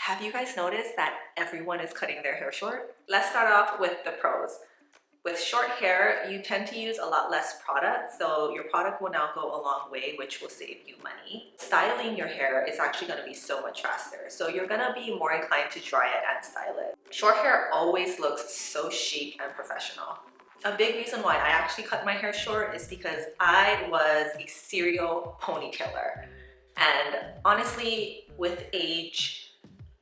Have you guys noticed that everyone is cutting their hair short? Let's start off with the pros. With short hair, you tend to use a lot less product, so your product will now go a long way, which will save you money. Styling your hair is actually going to be so much faster, so you're going to be more inclined to dry it and style it. Short hair always looks so chic and professional. A big reason why I actually cut my hair short is because I was a serial ponytailer. And honestly, with age,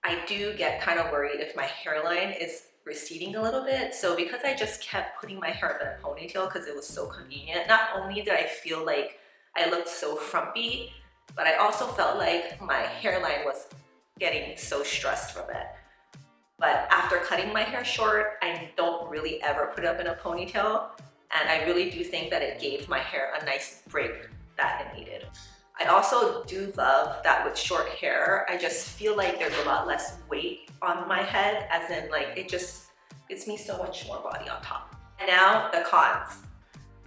I do get kind of worried if my hairline is receding a little bit. So because I just kept putting my hair up in a ponytail because it was so convenient, not only did I feel like I looked so frumpy, but I also felt like my hairline was getting so stressed from it. But after cutting my hair short, I don't really ever put it up in a ponytail. And I really do think that it gave my hair a nice break that it needed. I also do love that with short hair, I just feel like there's a lot less weight on my head, as in like it just gives me so much more body on top. And now the cons.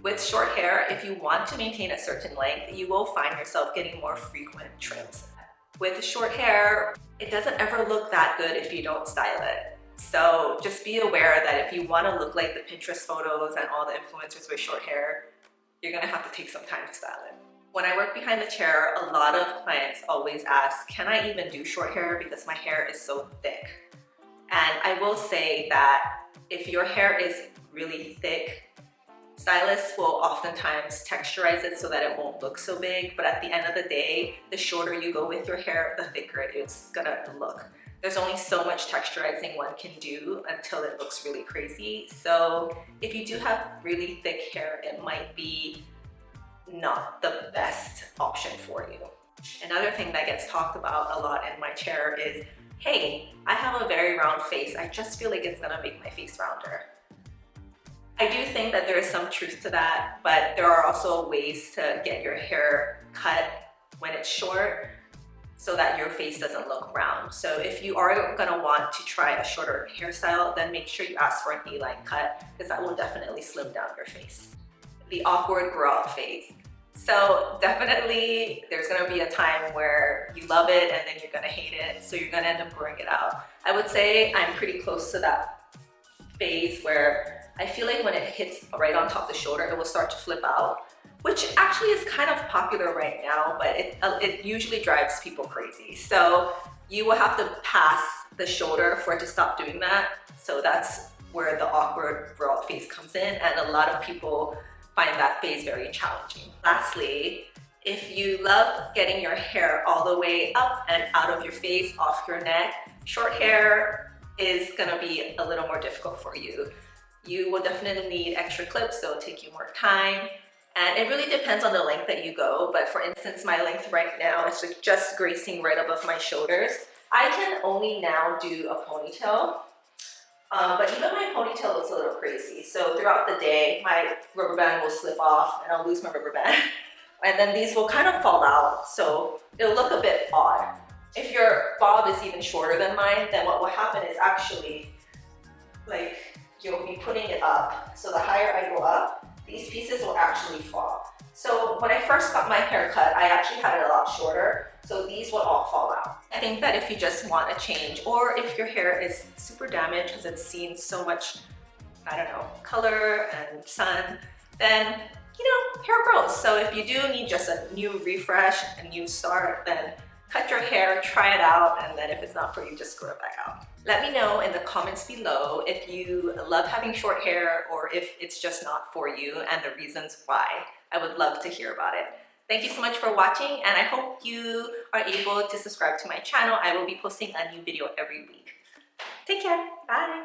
With short hair, if you want to maintain a certain length, you will find yourself getting more frequent trims. With short hair, it doesn't ever look that good if you don't style it. So just be aware that if you want to look like the Pinterest photos and all the influencers with short hair, you're gonna have to take some time to style it. When I work behind the chair, a lot of clients always ask, can I even do short hair because my hair is so thick? And I will say that if your hair is really thick, stylists will oftentimes texturize it so that it won't look so big, but at the end of the day, the shorter you go with your hair, the thicker it's gonna look. There's only so much texturizing one can do until it looks really crazy. So if you do have really thick hair, it might be not the best option for you. Another thing that gets talked about a lot in my chair is, hey, I have a very round face. I just feel like it's gonna make my face rounder. I do think that there is some truth to that, but there are also ways to get your hair cut when it's short so that your face doesn't look round. So if you are gonna want to try a shorter hairstyle, then make sure you ask for an A-line cut because that will definitely slim down your face. The awkward grow out phase. So definitely there's gonna be a time where you love it and then you're gonna hate it. So you're gonna end up growing it out. I would say I'm pretty close to that phase where I feel like when it hits right on top of the shoulder, it will start to flip out, which actually is kind of popular right now, but it usually drives people crazy. So you will have to pass the shoulder for it to stop doing that. So that's where the awkward grow out phase comes in, and a lot of people find that phase very challenging. Lastly, if you love getting your hair all the way up and out of your face, off your neck, short hair is gonna be a little more difficult for you. You will definitely need extra clips, so it'll take you more time. And it really depends on the length that you go. But for instance, my length right now is like just gracing right above my shoulders. I can only now do a ponytail. But even my ponytail looks a little crazy. So throughout the day, my rubber band will slip off and I'll lose my rubber band. And then these will kind of fall out. So it'll look a bit odd. If your bob is even shorter than mine, then what will happen is actually, like, you'll be putting it up. So the higher I go up, these pieces will actually fall. So when I first got my hair cut, I actually had it a lot shorter. So these will all fall out. I think that if you just want a change, or if your hair is super damaged because it's seen so much, I don't know, color and sun, then, you know, hair grows. So if you do need just a new refresh, a new start, then cut your hair, try it out, and then if it's not for you, just grow it back out. Let me know in the comments below if you love having short hair or if it's just not for you and the reasons why. I would love to hear about it. Thank you so much for watching, and I hope you are able to subscribe to my channel. I will be posting a new video every week. Take care. Bye.